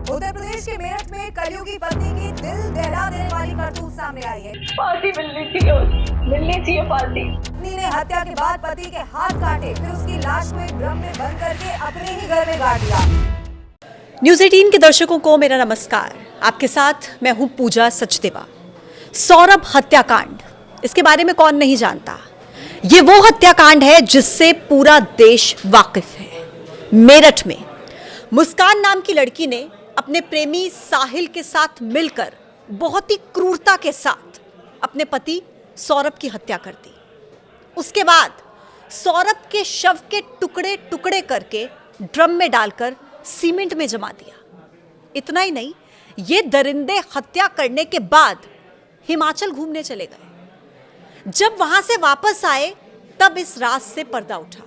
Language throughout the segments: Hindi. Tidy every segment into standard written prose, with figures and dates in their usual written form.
उत्तर प्रदेश के मेरठ में कलयुगी पत्नी की दिल दहला देने वाली करतूत सामने आई है। फांसी मिलनी चाहिए फांसी। पत्नी ने हत्या के बाद पति के हाथ काटे, फिर उसकी लाश को एक ड्रम में बंद करके अपने ही घर में गाड़ दिया। न्यूज़ 18 के दर्शकों को मेरा नमस्कार। आपके साथ मैं हूं पूजा सचदेवा। सौरभ हत्याकांड, इसके बारे में कौन नहीं जानता। ये वो हत्याकांड है जिससे पूरा देश वाकिफ है। मेरठ में मुस्कान नाम की लड़की ने अपने प्रेमी साहिल के साथ मिलकर बहुत ही क्रूरता के साथ अपने पति सौरभ की हत्या कर दी। उसके बाद सौरभ के शव के टुकड़े टुकड़े करके ड्रम में डालकर सीमेंट में जमा दिया। इतना ही नहीं, ये दरिंदे हत्या करने के बाद हिमाचल घूमने चले गए। जब वहां से वापस आए तब इस राज से पर्दा उठा।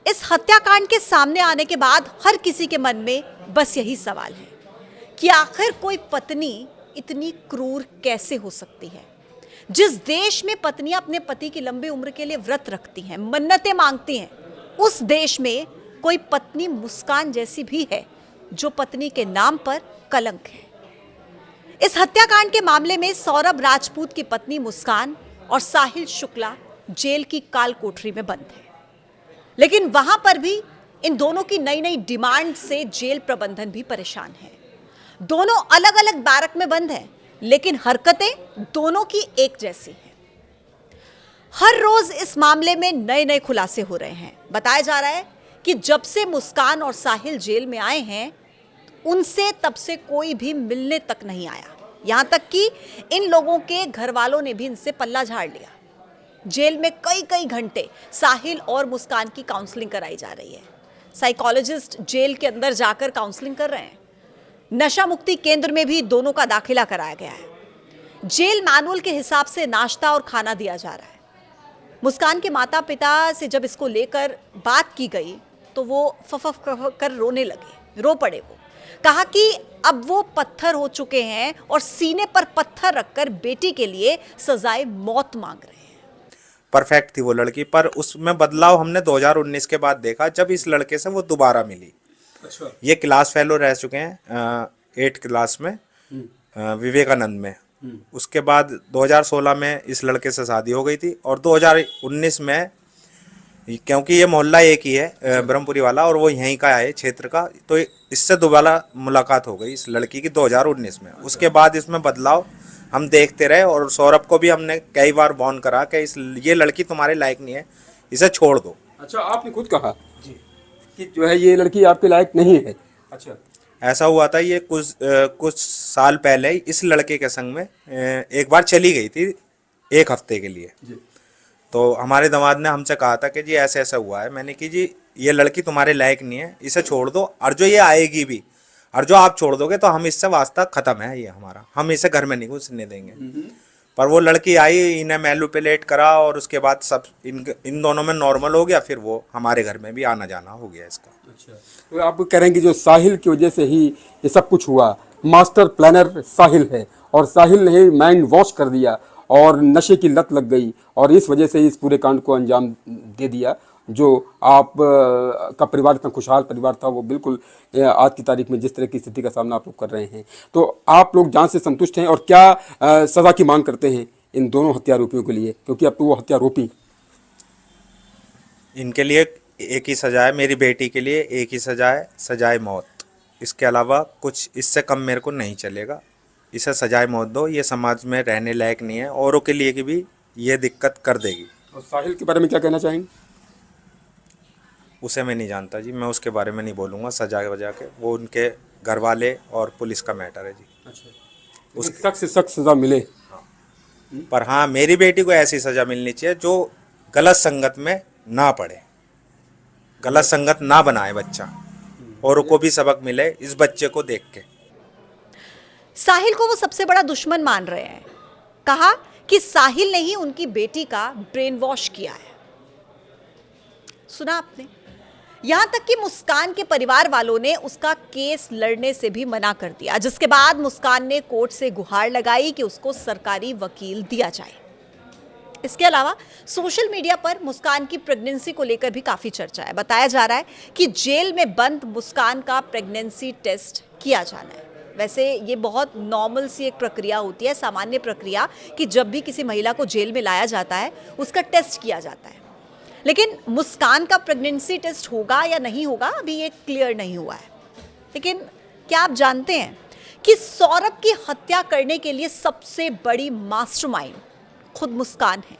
इस हत्याकांड के सामने आने के बाद हर किसी के मन में बस यही सवाल है कि आखिर कोई पत्नी इतनी क्रूर कैसे हो सकती है। जिस देश में पत्नियां अपने पति की लंबी उम्र के लिए व्रत रखती हैं, मन्नतें मांगती हैं, उस देश में कोई पत्नी मुस्कान जैसी भी है जो पत्नी के नाम पर कलंक है। इस हत्याकांड के मामले में सौरभ राजपूत की पत्नी मुस्कान और साहिल शुक्ला जेल की काल कोठरी में बंद है। लेकिन वहां पर भी इन दोनों की नई नई डिमांड से जेल प्रबंधन भी परेशान है। दोनों अलग अलग बैरक में बंद हैं, लेकिन हरकतें दोनों की एक जैसी हैं। हर रोज इस मामले में नए नए खुलासे हो रहे हैं। बताया जा रहा है कि जब से मुस्कान और साहिल जेल में आए हैं, उनसे तब से कोई भी मिलने तक नहीं आया। यहां तक कि इन लोगों के घर वालों ने भी इनसे पल्ला झाड़ लिया। जेल में कई कई घंटे साहिल और मुस्कान की काउंसलिंग कराई जा रही है। साइकोलॉजिस्ट जेल के अंदर जाकर काउंसलिंग कर रहे हैं। नशा मुक्ति केंद्र में भी दोनों का दाखिला कराया गया है। जेल मैनुअल के हिसाब से नाश्ता और खाना दिया जा रहा है। मुस्कान के माता पिता से जब इसको लेकर बात की गई तो वो फफफ कर रोने लगे, रो पड़े। वो कहा कि अब वो पत्थर हो चुके हैं और सीने पर पत्थर रखकर बेटी के लिए सजाए मौत मांग रहे हैं। परफेक्ट थी वो लड़की, पर उसमें बदलाव हमने 2019 के बाद देखा, जब इस लड़के से वो दोबारा मिली। अच्छा। ये क्लास फेलो रह चुके हैं 8th क्लास में विवेकानंद में। उसके बाद 2016 में इस लड़के से शादी हो गई थी और 2019 में, क्योंकि ये मोहल्ला एक ही है ब्रह्मपुरी वाला और वो यहीं का है क्षेत्र का, तो इससे दोबारा मुलाकात हो गई इस लड़की की 2019 में। उसके बाद इसमें बदलाव हम देखते रहे और सौरभ को भी हमने कई बार वार्न करा कि ये लड़की तुम्हारे लायक नहीं है, इसे छोड़ दो। अच्छा, आपने खुद कहा जी कि जो है ये लड़की आपके लायक नहीं है। अच्छा, ऐसा हुआ था, ये कुछ साल पहले इस लड़के के संग में एक बार चली गई थी 1 हफ्ते के लिए जी। तो हमारे दामाद ने हमसे कहा था कि जी ऐसे ऐसा हुआ है। मैंने कि जी ये लड़की तुम्हारे लायक नहीं है, इसे छोड़ दो, और जो ये आएगी भी, और जो आप छोड़ दोगे तो हम इससे वास्ता खत्म है ये हमारा, हम इसे घर में नहीं घुसने देंगे। पर वो लड़की आई, इन्हें मैनिपुलेट करा और उसके बाद सब इन दोनों में नॉर्मल हो गया। फिर वो हमारे घर में भी आना जाना हो गया इसका। अच्छा, तो आप करेंगे जो साहिल की वजह से ही ये सब कुछ हुआ, मास्टर प्लानर साहिल है और साहिल ने माइंड वॉश कर दिया और नशे की लत लग गई और इस वजह से इस पूरे कांड को अंजाम दे दिया। जो आप का परिवार इतना खुशहाल परिवार था, वो बिल्कुल आज की तारीख में जिस तरह की स्थिति का सामना आप लोग कर रहे हैं, तो आप लोग जान से संतुष्ट हैं और क्या सज़ा की मांग करते हैं इन दोनों हत्यारोपियों के लिए, क्योंकि अब तो वो हत्यारोपी। इनके लिए एक ही सजा है, मेरी बेटी के लिए एक ही सजा है, सजाए मौत। इसके अलावा कुछ इससे कम मेरे को नहीं चलेगा। इसे सजाए मौत दो, ये समाज में रहने लायक नहीं है, औरों के लिए की भी ये दिक्कत कर देगी। और साहिल के बारे में क्या कहना चाहेंगे? उसे मैं नहीं जानता जी, मैं उसके बारे में नहीं बोलूँगा सजा वजा के, वो उनके घर वाले और पुलिस का मैटर है जी। अच्छा, उस सख्त से सख्त सजा मिले। पर हाँ, मेरी बेटी को ऐसी सजा मिलनी चाहिए जो गलत संगत में ना पड़े, गलत संगत ना बनाए बच्चा, और को भी सबक मिले इस बच्चे को देख के। साहिल को वो सबसे बड़ा दुश्मन मान रहे हैं। कहा कि साहिल ने ही उनकी बेटी का ब्रेन वॉश किया है। सुना आपने? यहां तक कि मुस्कान के परिवार वालों ने उसका केस लड़ने से भी मना कर दिया, जिसके बाद मुस्कान ने कोर्ट से गुहार लगाई कि उसको सरकारी वकील दिया जाए। इसके अलावा सोशल मीडिया पर मुस्कान की प्रेगनेंसी को लेकर भी काफ़ी चर्चा है। बताया जा रहा है कि जेल में बंद मुस्कान का प्रेगनेंसी टेस्ट किया जाना है। वैसे ये बहुत नॉर्मल सी एक प्रक्रिया होती है, सामान्य प्रक्रिया, कि जब भी किसी महिला को जेल में लाया जाता है उसका टेस्ट किया जाता है। लेकिन मुस्कान का प्रेगनेंसी टेस्ट होगा या नहीं होगा अभी ये क्लियर नहीं हुआ है। लेकिन क्या आप जानते हैं कि सौरभ की हत्या करने के लिए सबसे बड़ी मास्टरमाइंड खुद मुस्कान है।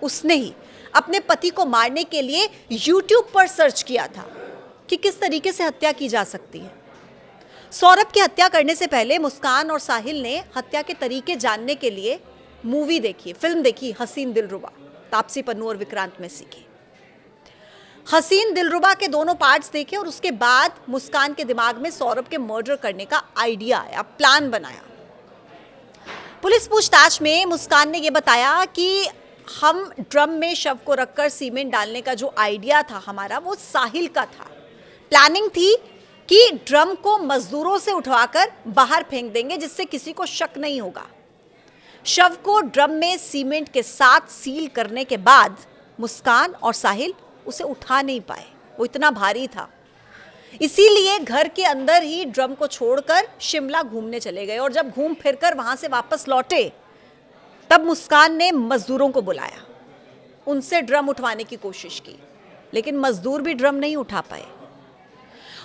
उसने ही अपने पति को मारने के लिए YouTube पर सर्च किया था कि किस तरीके से हत्या की जा सकती है। सौरभ की हत्या करने से पहले मुस्कान और साहिल ने हत्या के तरीके जानने के लिए मूवी देखी, फिल्म देखी हसीन दिलरुबा, तापसी पन्नू और विक्रांत मैसी की। हसीन दिलरुबा के दोनों पार्ट्स देखे और उसके बाद मुस्कान के दिमाग में सौरभ के मर्डर करने का आइडिया आया, प्लान बनाया। पुलिस पूछताछ में मुस्कान ने यह बताया कि हम ड्रम में शव को रखकर सीमेंट डालने का जो आइडिया था हमारा, वो साहिल का था। प्लानिंग थी कि ड्रम को मजदूरों से उठवाकर बाहर फेंक देंगे जिससे किसी को शक नहीं होगा। शव को ड्रम में सीमेंट के साथ सील करने के बाद मुस्कान और साहिल उसे उठा नहीं पाए, वो इतना भारी था। इसीलिए घर के अंदर ही ड्रम को छोड़कर शिमला घूमने चले गए और जब घूम फिरकर वहां से वापस लौटे तब मुस्कान ने मजदूरों को बुलाया, उनसे ड्रम उठवाने की कोशिश की, लेकिन मजदूर भी ड्रम नहीं उठा पाए।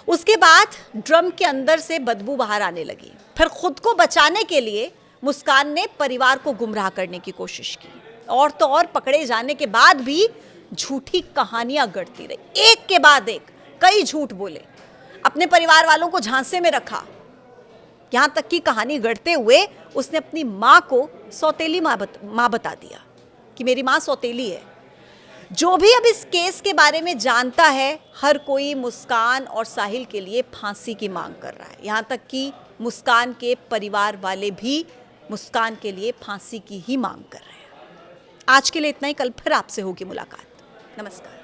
उसके बाद ड्रम के अंदर से बदबू बाहर आने लगी। फिर खुद को बचाने के लिए मुस्कान ने परिवार को गुमराह करने की कोशिश की और तो और पकड़े जाने के बाद भी झूठी कहानियां गढ़ती रही, एक के बाद एक कई झूठ बोले, अपने परिवार वालों को झांसे में रखा। यहां तक कि कहानी गढ़ते हुए उसने अपनी मां को सौतेली मां बता दिया कि मेरी मां सौतेली है। जो भी अब इस केस के बारे में जानता है, हर कोई मुस्कान और साहिल के लिए फांसी की मांग कर रहा है। यहां तक कि मुस्कान के परिवार वाले भी मुस्कान के लिए फांसी की ही मांग कर रहे हैं। आज के लिए इतना ही, कल फिर आपसे होगी मुलाकात। नमस्कार।